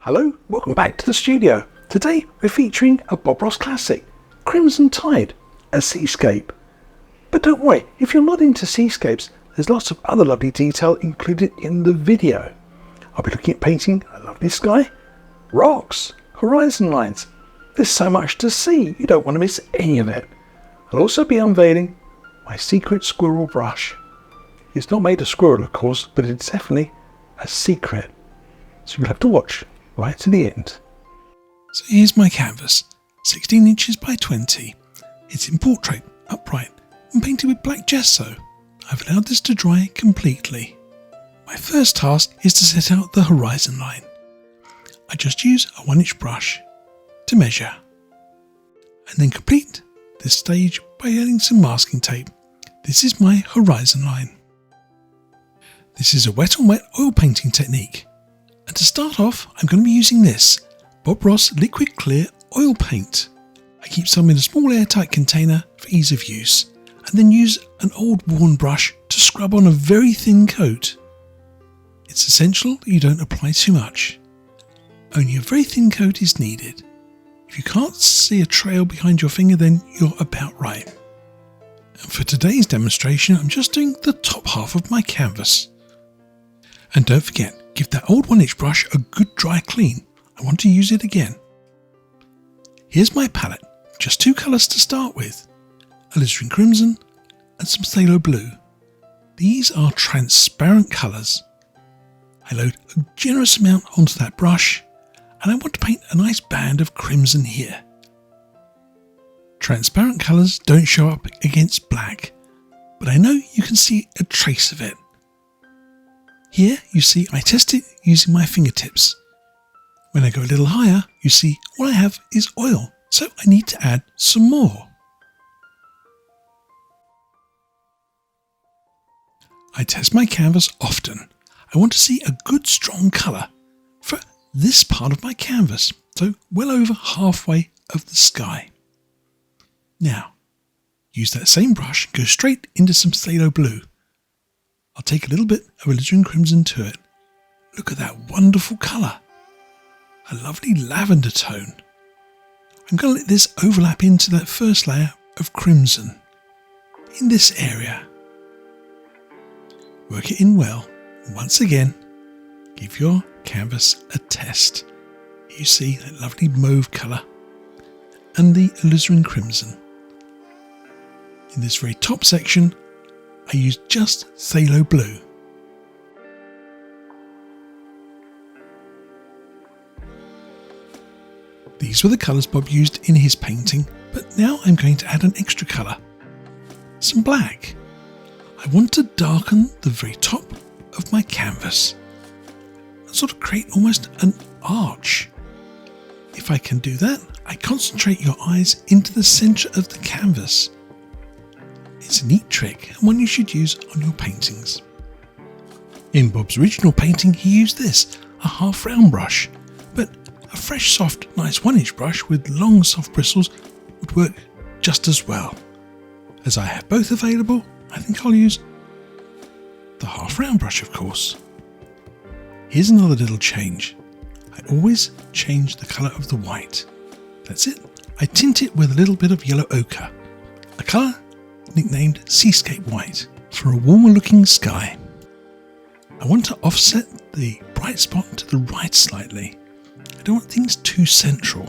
Hello, welcome back to the studio. Today we're featuring a Bob Ross classic, Crimson Tide, a Seascape. But don't worry, if you're not into Seascapes, there's lots of other lovely detail included in the video. I'll be looking at painting a lovely sky, rocks, horizon lines. There's so much to see, you don't want to miss any of it. I'll also be unveiling my secret squirrel brush. It's not made of squirrel, of course, but it's definitely a secret. So you'll have to watch right to the end. So here's my canvas, 16 inches by 20. It's in portrait, upright, and painted with black gesso. I've allowed this to dry completely. My first task is to set out the horizon line. I just use a 1-inch brush to measure, and then complete this stage by adding some masking tape. This is my horizon line. This is a wet on wet oil painting technique, and to start off I'm going to be using this Bob Ross liquid clear oil paint. I keep some in a small airtight container for ease of use, and then use an old worn brush to scrub on a very thin coat. It's essential that you don't apply too much. Only a very thin coat is needed. If you can't see a trail behind your finger, then you're about right. And for today's demonstration, I'm just doing the top half of my canvas. And don't forget, give that old 1-inch brush a good dry clean. I want to use it again. Here's my palette, just 2 colours to start with, alizarin crimson and some phthalo blue. These are transparent colours. I load a generous amount onto that brush, and I want to paint a nice band of crimson here. Transparent colours don't show up against black, but I know you can see a trace of it. Here you see I test it using my fingertips. When I go a little higher, you see all I have is oil, so I need to add some more. I test my canvas often. I want to see a good strong colour for this part of my canvas, so well over halfway of the sky. Now, use that same brush and go straight into some phthalo blue. I'll take a little bit of alizarin crimson to it. Look at that wonderful colour. A lovely lavender tone. I'm going to let this overlap into that first layer of crimson in this area. Work it in well, and once again, give your canvas a test. You see that lovely mauve colour and the alizarin crimson. In this very top section, I use just phthalo blue. These were the colours Bob used in his painting, but now I'm going to add an extra colour, some black. I want to darken the very top of my canvas and sort of create almost an arch. If I can do that, I concentrate your eyes into the centre of the canvas. It's a neat trick and one you should use on your paintings. In Bob's original painting he used this, a half round brush, but a fresh soft nice 1-inch brush with long soft bristles would work just as well. As I have both available, I think I'll use the half round brush, of course. Here's another little change. I always change the colour of the white. That's it. I tint it with a little bit of yellow ochre, a colour nicknamed Seascape White, for a warmer looking sky. I want to offset the bright spot to the right slightly. I don't want things too central.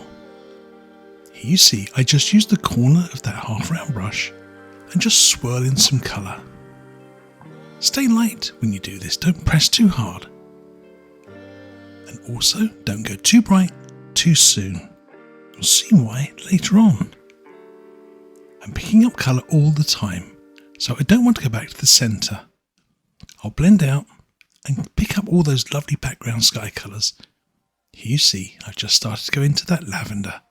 Here you see I just used the corner of that half round brush and just swirl in some colour. Stay light when you do this, don't press too hard. And also don't go too bright too soon. You'll see why later on. I'm picking up colour all the time, so I don't want to go back to the centre. I'll blend out and pick up all those lovely background sky colours. Here you see I've just started to go into that lavender.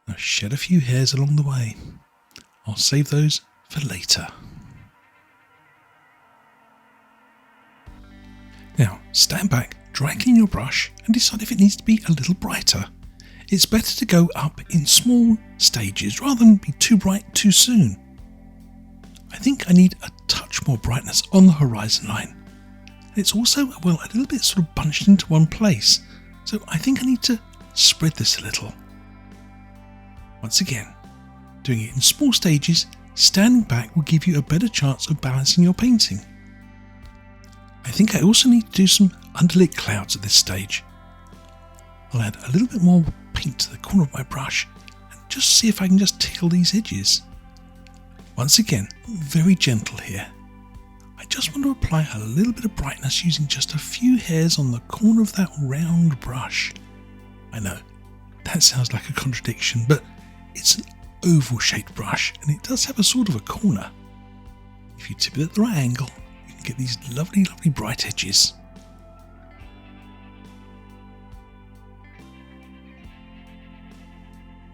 I'll shed a few hairs along the way. I'll save those for later. Now stand back, dry clean your brush and decide if it needs to be a little brighter. It's better to go up in small stages rather than be too bright too soon. I think I need a touch more brightness on the horizon line. It's also, well, a little bit sort of bunched into one place, So I think I need to spread this a little. Once again, doing it in small stages, standing back will give you a better chance of balancing your painting. I think I also need to do some underlit clouds at this stage. I'll add a little bit more paint to the corner of my brush and just see if I can just tickle these edges. Once again, very gentle here. I just want to apply a little bit of brightness using just a few hairs on the corner of that round brush. I know, that sounds like a contradiction, but it's an oval shaped brush and it does have a sort of a corner. If you tip it at the right angle, you can get these lovely, lovely bright edges.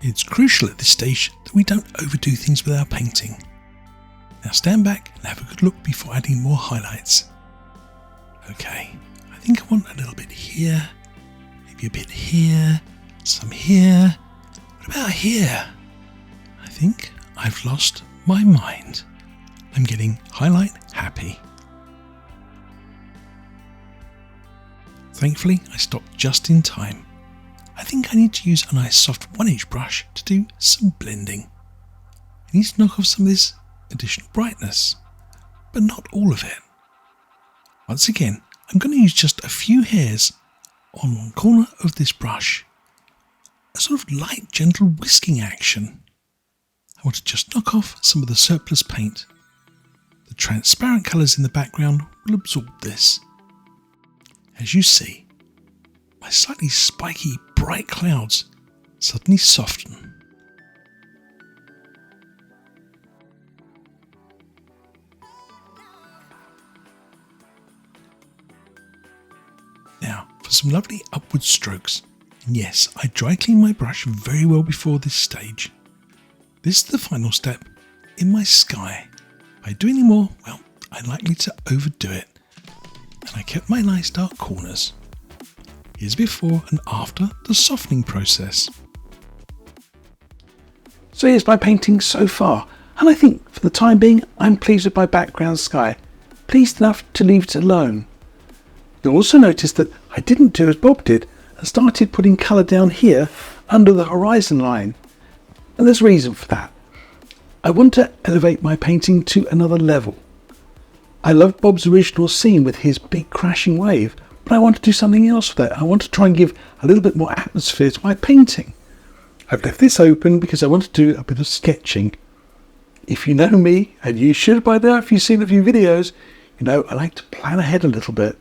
It's crucial at this stage that we don't overdo things with our painting. Now stand back and have a good look before adding more highlights. Okay, I think I want a little bit here, maybe a bit here, some here. What about here? I think I've lost my mind. I'm getting highlight happy. Thankfully, I stopped just in time. I think I need to use a nice soft 1-inch brush to do some blending. I need to knock off some of this additional brightness, but not all of it. Once again, I'm going to use just a few hairs on one corner of this brush. A sort of light, gentle whisking action. I want to just knock off some of the surplus paint. The transparent colours in the background will absorb this. As you see, my slightly spiky, bright clouds suddenly soften. Now, for some lovely upward strokes. And yes, I dry clean my brush very well before this stage. This is the final step in my sky. If I do any more, well, I'm likely to overdo it. And I kept my nice dark corners. Here's before and after the softening process. So here's my painting so far, and I think for the time being I'm pleased with my background sky, pleased enough to leave it alone. You'll also notice that I didn't do as Bob did and started putting colour down here under the horizon line, and there's a reason for that. I want to elevate my painting to another level. I love Bob's original scene with his big crashing wave, but I want to do something else with it. I want to try and give a little bit more atmosphere to my painting. I've left this open because I want to do a bit of sketching. If you know me, and you should by now if you've seen a few videos, you know I like to plan ahead a little bit.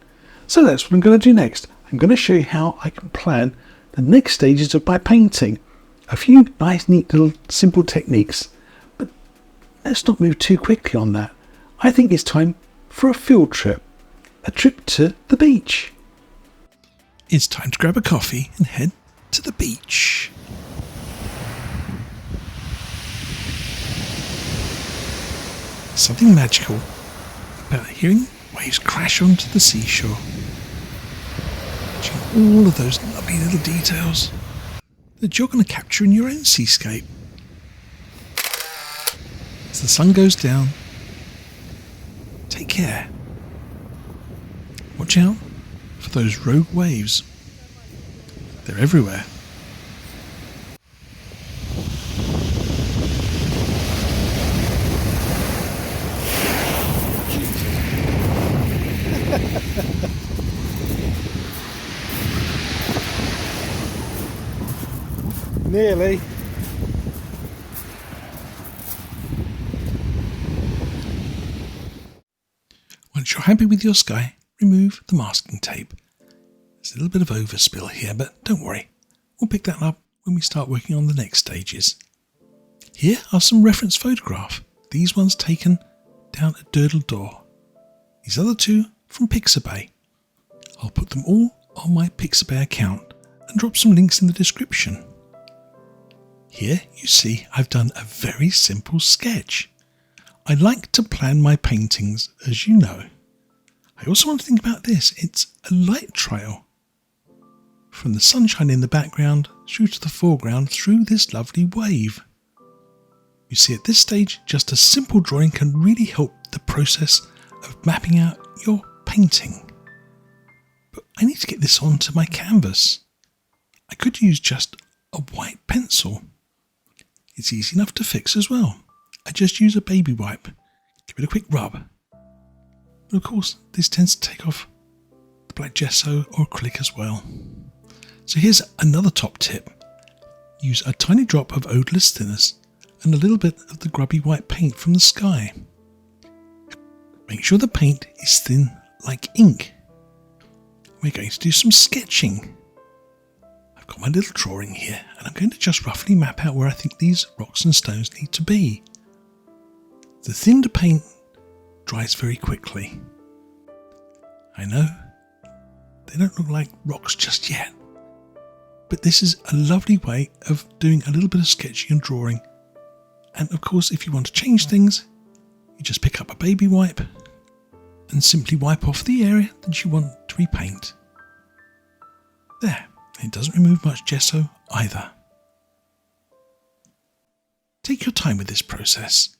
So that's what I'm going to do next. I'm going to show you how I can plan the next stages of my painting. A few nice, neat little simple techniques. But let's not move too quickly on that. I think it's time for a field trip. A trip to the beach. It's time to grab a coffee and head to the beach. There's something magical about hearing waves crash onto the seashore. Watching all of those lovely little details that you're going to capture in your own seascape. As the sun goes down, take care. Watch out for those rogue waves. They're everywhere. Nearly. Once you're happy with your sky, remove the masking tape. There's a little bit of overspill here, but don't worry. We'll pick that up when we start working on the next stages. Here are some reference photographs. These ones taken down at Durdle Door. These other two from Pixabay. I'll put them all on my Pixabay account and drop some links in the description. Here you see I've done a very simple sketch. I like to plan my paintings, as you know. I also want to think about this. It's a light trail. From the sunshine in the background through to the foreground through this lovely wave. You see, at this stage, just a simple drawing can really help the process of mapping out your painting. But I need to get this onto my canvas. I could use just a white pencil. It's easy enough to fix as well. I just use a baby wipe, give it a quick rub. But of course, this tends to take off the black gesso or acrylic as well. So here's another top tip. Use a tiny drop of odourless thinners and a little bit of the grubby white paint from the sky. Make sure the paint is thin like ink. We're going to do some sketching. I've got my little drawing here and I'm going to just roughly map out where I think these rocks and stones need to be. The thinned paint dries very quickly. I know, they don't look like rocks just yet, but this is a lovely way of doing a little bit of sketching and drawing. And of course, if you want to change things, you just pick up a baby wipe and simply wipe off the area that you want to repaint. There, it doesn't remove much gesso either. Take your time with this process.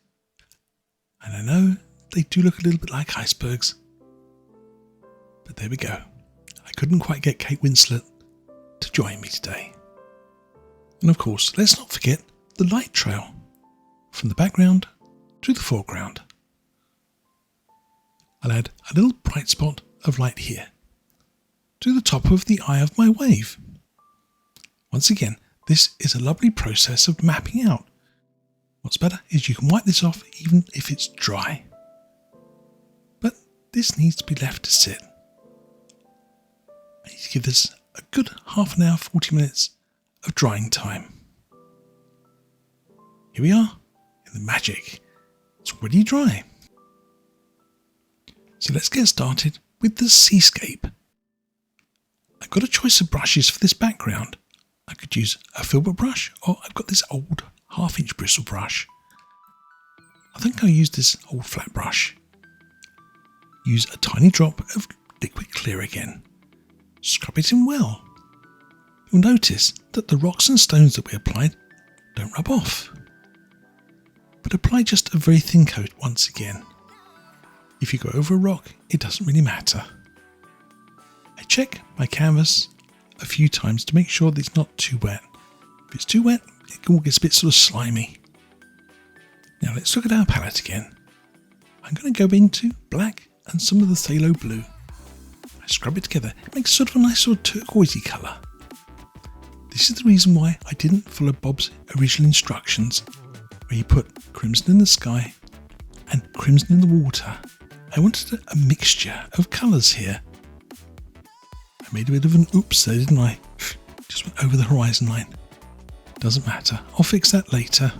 And I know they do look a little bit like icebergs, but there we go. I couldn't quite get Kate Winslet to join me today. And of course, let's not forget the light trail from the background to the foreground. I'll add a little bright spot of light here to the top of the eye of my wave. Once again, this is a lovely process of mapping out. What's better is you can wipe this off even if it's dry. But this needs to be left to sit. I need to give this a good half an hour, 40 minutes of drying time. Here we are in the magic. It's already dry. So let's get started with the Seascape. I've got a choice of brushes for this background. I could use a filbert brush, or I've got this old 1/2-inch bristle brush. I think I'll use this old flat brush. Use a tiny drop of liquid clear again. Scrub it in well. You'll notice that the rocks and stones that we applied don't rub off. But apply just a very thin coat once again. If you go over a rock, it doesn't really matter. I check my canvas a few times to make sure that it's not too wet. If it's too wet, it all gets a bit sort of slimy. Now let's look at our palette again. I'm going to go into black and some of the phthalo blue. I scrub it together. It makes sort of a nice sort of turquoisey colour. This is the reason why I didn't follow Bob's original instructions, where he put crimson in the sky and crimson in the water. I wanted a mixture of colours here. I made a bit of an oops there, didn't I? Just went over the horizon line. Doesn't matter, I'll fix that later.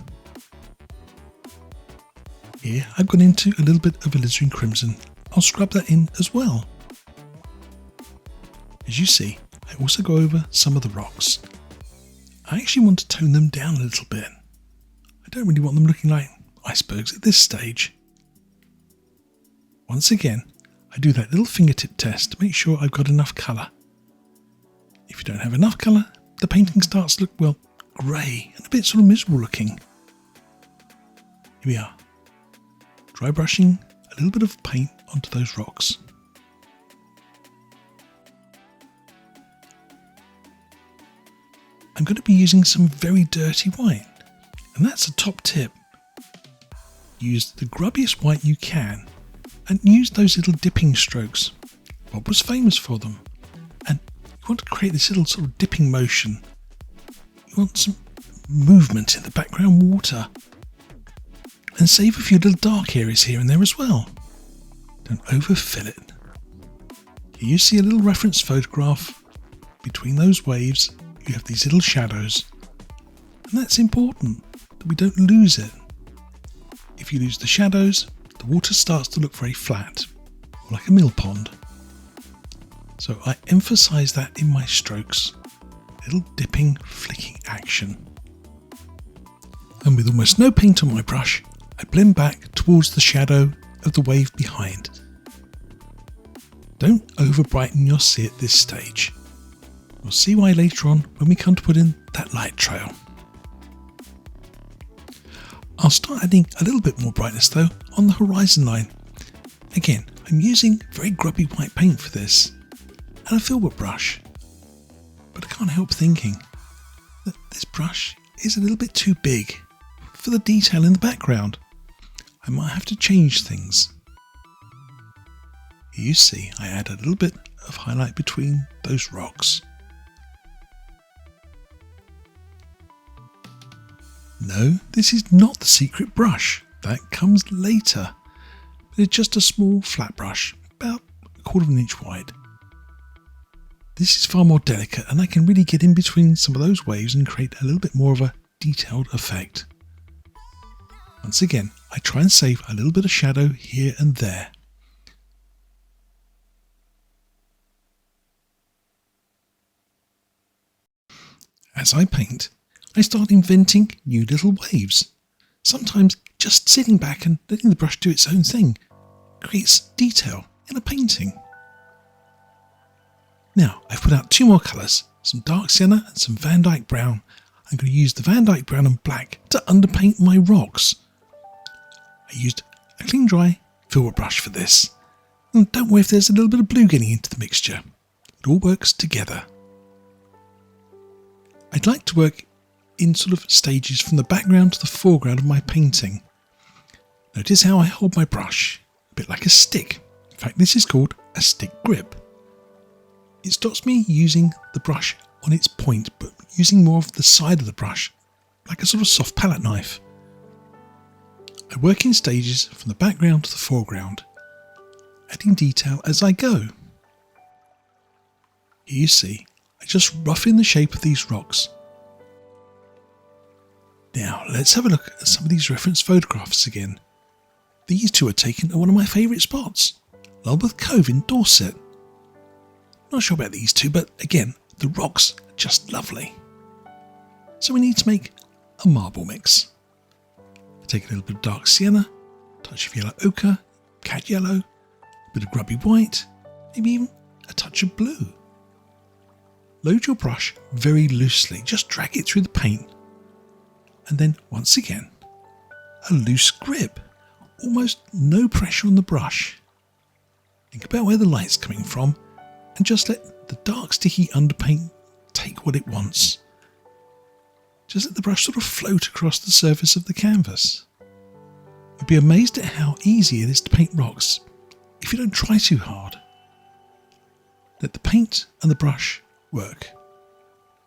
Here I've gone into a little bit of alizarin crimson. I'll scrub that in as well. As you see, I also go over some of the rocks. I actually want to tone them down a little bit. I don't really want them looking like icebergs at this stage. Once again, I do that little fingertip test to make sure I've got enough colour. If you don't have enough colour, the painting starts to look, well, grey and a bit sort of miserable looking. Here we are, dry brushing a little bit of paint onto those rocks. I'm going to be using some very dirty white, and that's a top tip. Use the grubbiest white you can and use those little dipping strokes. Bob was famous for them. And you want to create this little sort of dipping motion. You want some movement in the background water. And save a few little dark areas here and there as well. Don't overfill it. Here you see a little reference photograph. Between those waves, you have these little shadows. And that's important, that we don't lose it. If you lose the shadows, the water starts to look very flat, like a mill pond. So I emphasize that in my strokes. Little dipping, flicking action. And with almost no paint on my brush, I blend back towards the shadow of the wave behind. Don't over brighten your sea at this stage. We'll see why later on when we come to put in that light trail. I'll start adding a little bit more brightness though on the horizon line. Again, I'm using very grubby white paint for this and a filbert brush. But a can't help thinking that this brush is a little bit too big for the detail in the background. I might have to change things. Here you see I add a little bit of highlight between those rocks. No, this is not the secret brush. That comes later. But it's just a small flat brush, about 1/4 inch wide. This is far more delicate and I can really get in between some of those waves and create a little bit more of a detailed effect. Once again, I try and save a little bit of shadow here and there. As I paint, I start inventing new little waves. Sometimes just sitting back and letting the brush do its own thing creates detail in a painting. Now I've put out 2 more colours, some dark sienna and some Van Dyke brown. I'm going to use the Van Dyke brown and black to underpaint my rocks. I used a clean dry filbert brush for this. And don't worry if there's a little bit of blue getting into the mixture. It all works together. I'd like to work in sort of stages from the background to the foreground of my painting. Notice how I hold my brush, a bit like a stick. In fact, this is called a stick grip. It stops me using the brush on its point, but using more of the side of the brush, like a sort of soft palette knife. I work in stages from the background to the foreground, adding detail as I go. Here you see, I just rough in the shape of these rocks. Now let's have a look at some of these reference photographs again. These 2 are taken at one of my favourite spots, Lulworth Cove in Dorset. Not sure about these 2, but again, the rocks are just lovely. So we need to make a marble mix. I take a little bit of dark sienna, a touch of yellow ochre, cad yellow, a bit of grubby white, maybe even a touch of blue. Load your brush very loosely, just drag it through the paint. And then once again, a loose grip, almost no pressure on the brush. Think about where the light's coming from and just let the dark sticky underpaint take what it wants. Just let the brush sort of float across the surface of the canvas. You'll be amazed at how easy it is to paint rocks if you don't try too hard. Let the paint and the brush work.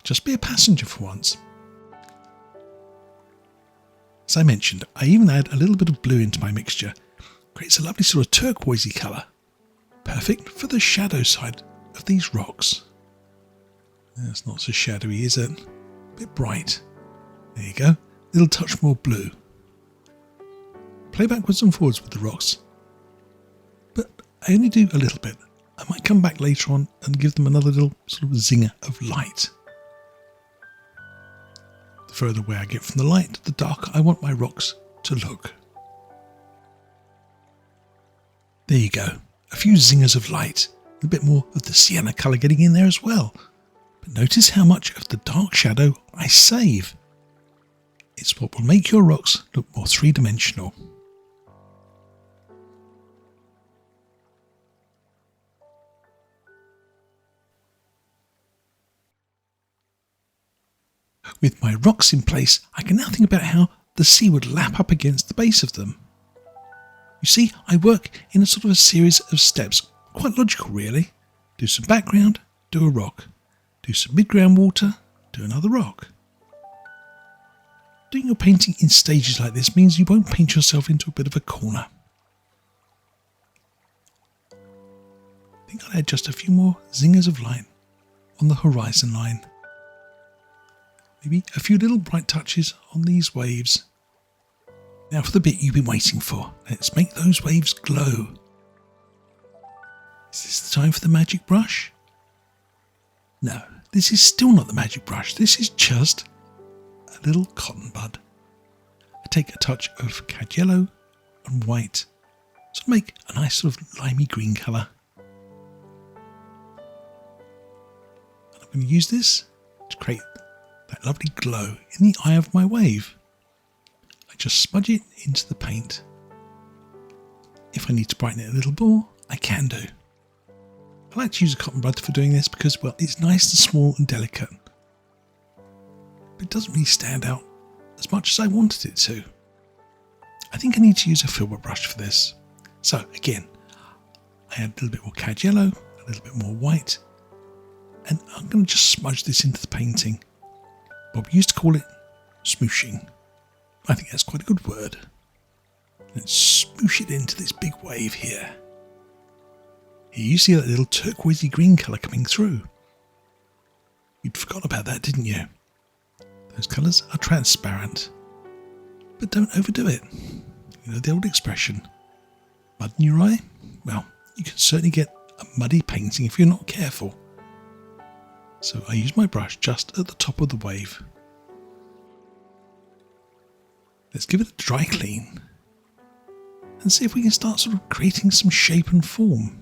Just be a passenger for once. As I mentioned, I even add a little bit of blue into my mixture. Creates a lovely sort of turquoisey colour. Perfect for the shadow side of these rocks. That's not so shadowy, is it? A bit bright. There you go. A little touch more blue. Play backwards and forwards with the rocks. But I only do a little bit. I might come back later on and give them another little sort of zinger of light. The further away I get from the light, the darker I want my rocks to look. There you go. A few zingers of light. A bit more of the sienna colour getting in there as well. But notice how much of the dark shadow I save. It's what will make your rocks look more three-dimensional. With my rocks in place, I can now think about how the sea would lap up against the base of them. You see, I work in a sort of a series of steps, quite logical really. Do some background, do a rock. Do some mid-ground water, do another rock. Doing your painting in stages like this means you won't paint yourself into a bit of a corner. I think I'll add just a few more zingers of light on the horizon line. Maybe a few little bright touches on these waves. Now for the bit you've been waiting for. Let's make those waves glow. Is this the time for the magic brush? No, this is still not the magic brush. This is just a little cotton bud. I take a touch of cad yellow and white to make a nice sort of limey green colour. And I'm going to use this to create that lovely glow in the eye of my wave. I just smudge it into the paint. If I need to brighten it a little more, I can do. I like to use a cotton bud for doing this because, well, it's nice and small and delicate. But it doesn't really stand out as much as I wanted it to. I think I need to use a filbert brush for this. So again, I add a little bit more cad yellow, a little bit more white, and I'm going to just smudge this into the painting. Bob used to call it smooshing. I think that's quite a good word. Let's smoosh it into this big wave here. Here you see that little turquoisey green colour coming through. You'd forgot about that, didn't you? Those colours are transparent. But don't overdo it. You know the old expression, mud in your eye? Well, you can certainly get a muddy painting if you're not careful. So I use my brush just at the top of the wave. Let's give it a dry clean and see if we can start sort of creating some shape and form.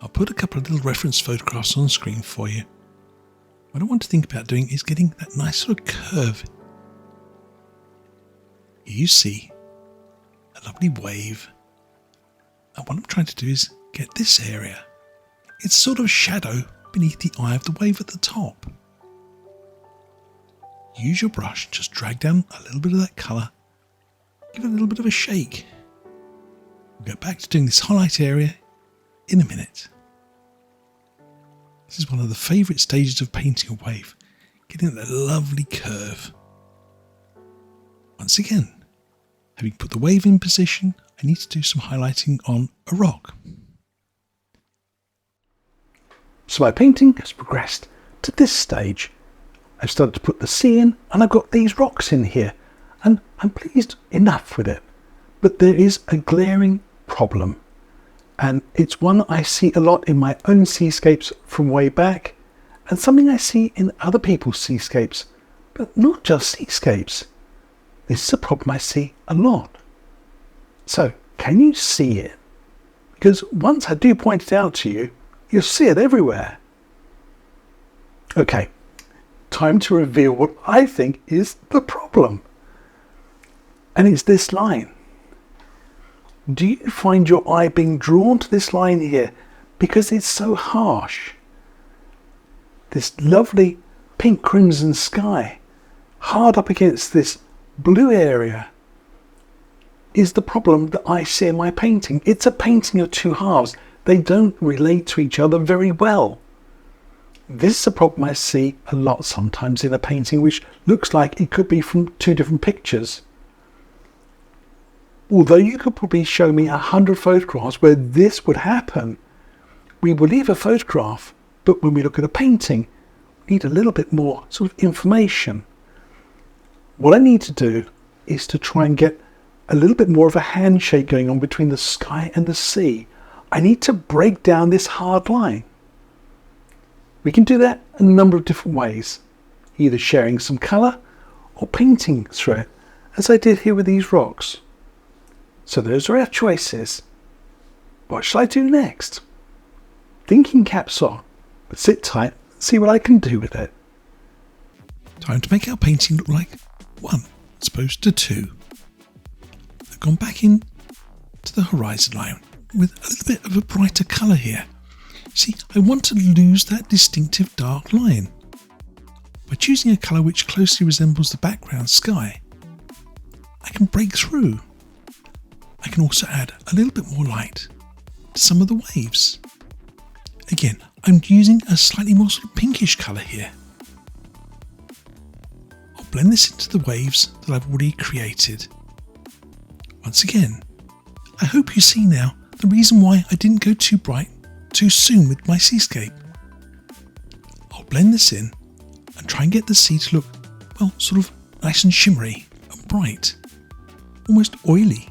I'll put a couple of little reference photographs on screen for you. What I want to think about doing is getting that nice sort of curve. Here you see a lovely wave. And what I'm trying to do is get this area. It's sort of a shadow beneath the eye of the wave at the top. Use your brush and just drag down a little bit of that colour. Give it a little bit of a shake. We'll go back to doing this highlight area in a minute. This is one of the favourite stages of painting a wave, getting that lovely curve. Once again, having put the wave in position, I need to do some highlighting on a rock. So my painting has progressed to this stage. I've started to put the sea in and I've got these rocks in here and I'm pleased enough with it. But there is a glaring problem, and it's one I see a lot in my own seascapes from way back and something I see in other people's seascapes, but not just seascapes. This is a problem I see a lot. So can you see it? Because once I do point it out to you, you'll see it everywhere. Okay, time to reveal what I think is the problem. And it's this line. Do you find your eye being drawn to this line here because it's so harsh? This lovely pink crimson sky hard up against this blue area is the problem that I see in my painting. It's a painting of two halves. They don't relate to each other very well. This is a problem I see a lot sometimes in a painting which looks like it could be from two different pictures. Although you could probably show me 100 photographs where this would happen, we believe a photograph, but when we look at a painting, we need a little bit more sort of information. What I need to do is to try and get a little bit more of a handshake going on between the sky and the sea. I need to break down this hard line. We can do that in a number of different ways, either sharing some colour or painting through it, as I did here with these rocks. So those are our choices. What shall I do next? Thinking caps on, but sit tight and see what I can do with it. Time to make our painting look like one as opposed to two. I've gone back in to the horizon line with a little bit of a brighter colour here. See, I want to lose that distinctive dark line. By choosing a colour which closely resembles the background sky, I can break through. I can also add a little bit more light to some of the waves. Again, I'm using a slightly more sort of pinkish colour here. I'll blend this into the waves that I've already created. Once again, I hope you see now the reason why I didn't go too bright too soon with my seascape. I'll blend this in and try and get the sea to look, well, sort of nice and shimmery and bright, almost oily.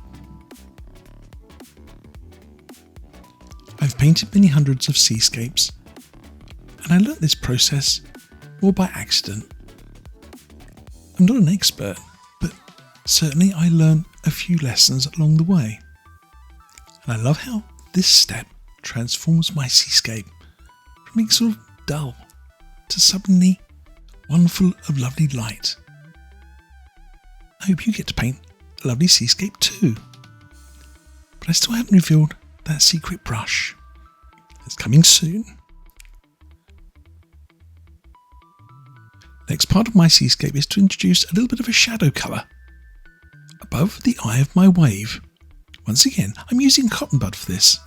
I've painted many hundreds of seascapes, and I learnt this process more by accident. I'm not an expert, but certainly I learned a few lessons along the way. And I love how this step transforms my seascape from being sort of dull to suddenly one full of lovely light. I hope you get to paint a lovely seascape too. But I still haven't revealed that secret brush. It's coming soon. Next part of my seascape is to introduce a little bit of a shadow colour above the eye of my wave. Once again, I'm using cotton bud for this.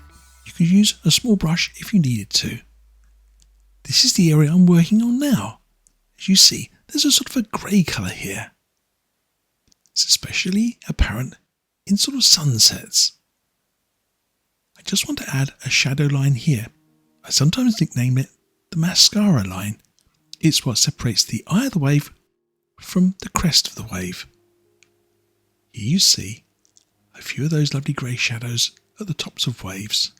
You could use a small brush if you needed to. This is the area I'm working on now. As you see, there's a sort of a grey colour here. It's especially apparent in sort of sunsets. I just want to add a shadow line here. I sometimes nickname it the mascara line. It's what separates the eye of the wave from the crest of the wave. Here you see a few of those lovely grey shadows at the tops of waves.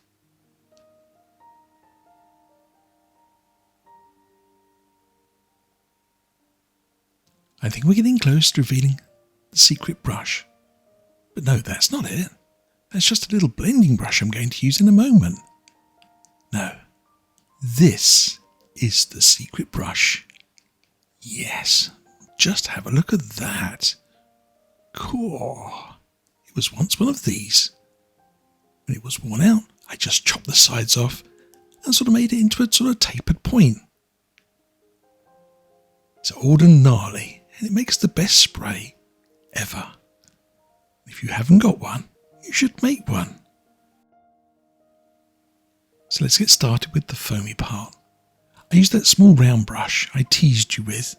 I think we're getting close to revealing the secret brush. But no, that's not it. That's just a little blending brush I'm going to use in a moment. No, this is the secret brush. Yes, just have a look at that. Cool. It was once one of these. When it was worn out, I just chopped the sides off and sort of made it into a sort of tapered point. It's old and gnarly, and it makes the best spray ever. If you haven't got one, you should make one. So let's get started with the foamy part. I used that small round brush I teased you with.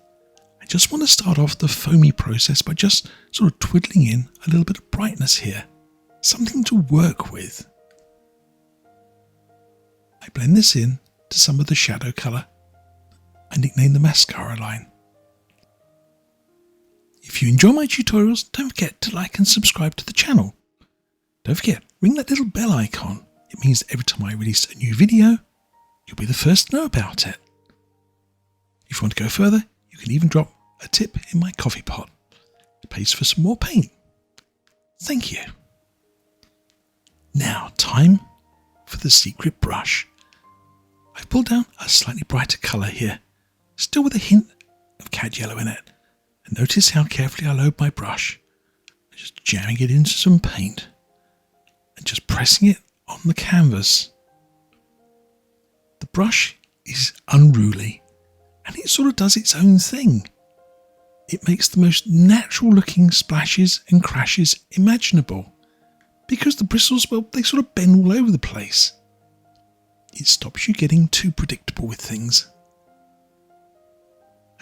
I just want to start off the foamy process by just sort of twiddling in a little bit of brightness here. Something to work with. I blend this in to some of the shadow colour. I nickname the mascara line. If you enjoy my tutorials, don't forget to like and subscribe to the channel. Don't forget, ring that little bell icon. It means that every time I release a new video, you'll be the first to know about it. If you want to go further, you can even drop a tip in my coffee pot. It pays for some more paint. Thank you. Now, time for the secret brush. I've pulled down a slightly brighter colour here, still with a hint of cad yellow in it. And notice how carefully I load my brush. Just jamming it into some paint and just pressing it on the canvas. The brush is unruly and it sort of does its own thing. It makes the most natural looking splashes and crashes imaginable because the bristles, well, they sort of bend all over the place. It stops you getting too predictable with things.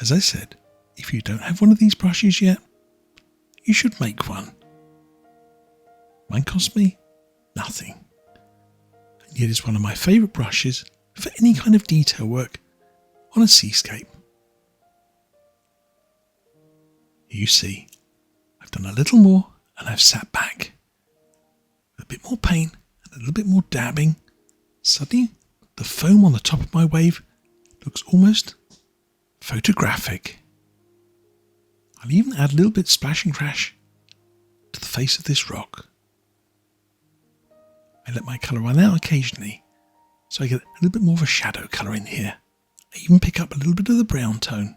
As I said, if you don't have one of these brushes yet, you should make one. Mine cost me nothing, and yet it's one of my favourite brushes for any kind of detail work on a seascape. Here you see, I've done a little more and I've sat back. With a bit more paint and a little bit more dabbing, suddenly the foam on the top of my wave looks almost photographic. I'll even add a little bit of splash and crash to the face of this rock. I let my colour run out occasionally, so I get a little bit more of a shadow colour in here. I even pick up a little bit of the brown tone.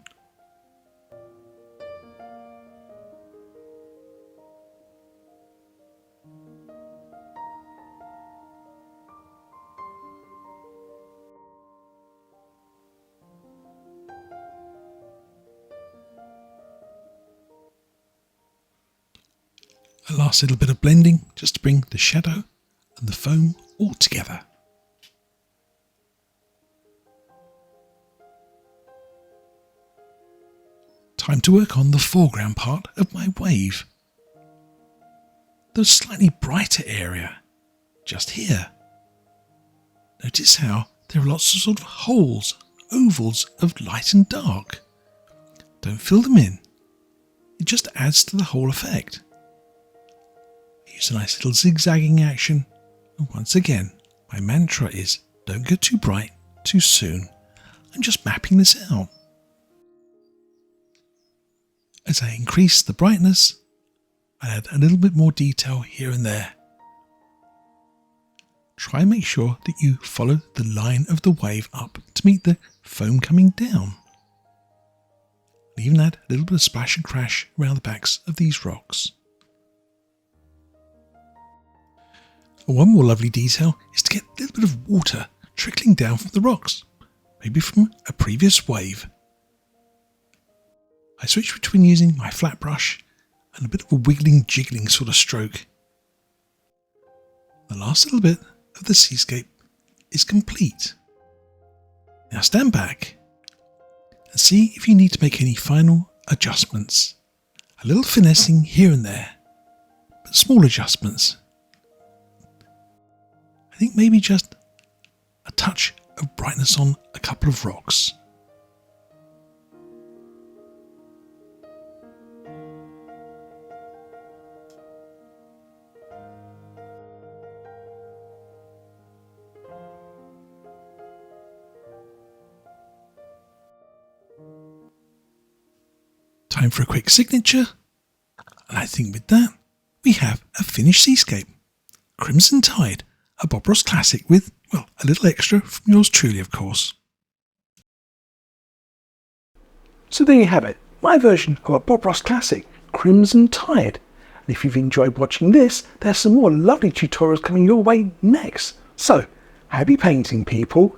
A last little bit of blending just to bring the shadow and the foam all together. Time to work on the foreground part of my wave. The slightly brighter area, just here. Notice how there are lots of sort of holes, ovals of light and dark. Don't fill them in. It just adds to the whole effect. Use a nice little zigzagging action. And once again, my mantra is don't go too bright too soon. I'm just mapping this out. As I increase the brightness, I add a little bit more detail here and there. Try and make sure that you follow the line of the wave up to meet the foam coming down. And even add a little bit of splash and crash around the backs of these rocks. One more lovely detail is to get a little bit of water trickling down from the rocks, maybe from a previous wave. I switch between using my flat brush and a bit of a wiggling, jiggling sort of stroke. The last little bit of the seascape is complete. Now stand back and see if you need to make any final adjustments. A little finessing here and there, but small adjustments. I think maybe just a touch of brightness on a couple of rocks. Time for a quick signature, and I think with that we have a finished seascape. Crimson Tide, a Bob Ross classic with, well, a little extra from yours truly, of course. So there you have it, my version of a Bob Ross classic, Crimson Tide. And if you've enjoyed watching this, there's some more lovely tutorials coming your way next. So, happy painting, people.